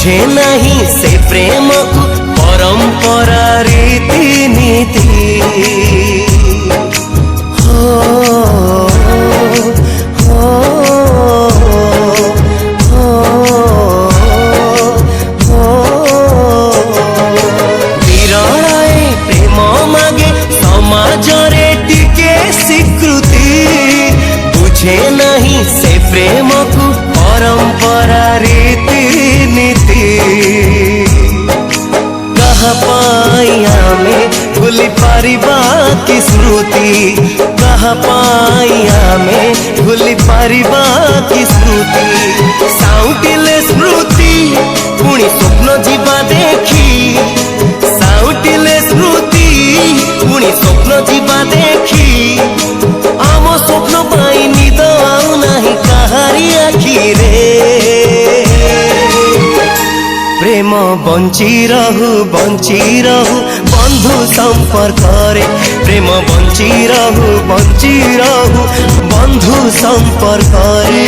बुझे नहीं से प्रेम को परंपरा रीतिनीति। विरलाए प्रेम मागे समाजरे टिके स्वीकृति। बुझे नहीं से प्रेम को परंपरा रीतिनीति। कहा पाई आमे भूली पारिबा की स्मृति। कहा पाई आमे भूली पारिबा की स्मृति। साउटिले स्मृति पुणी स्वप्न जीवा देखी। साउटिले स्मृति पुणी स्वप्न जीवा देखी। आम स्वप्न पाई निद आउ नाही काहारी आखि रे। प्रेम बंची रहु बंधु संपर्क रे। प्रेम बंची रहु बंधु संपर्क रे।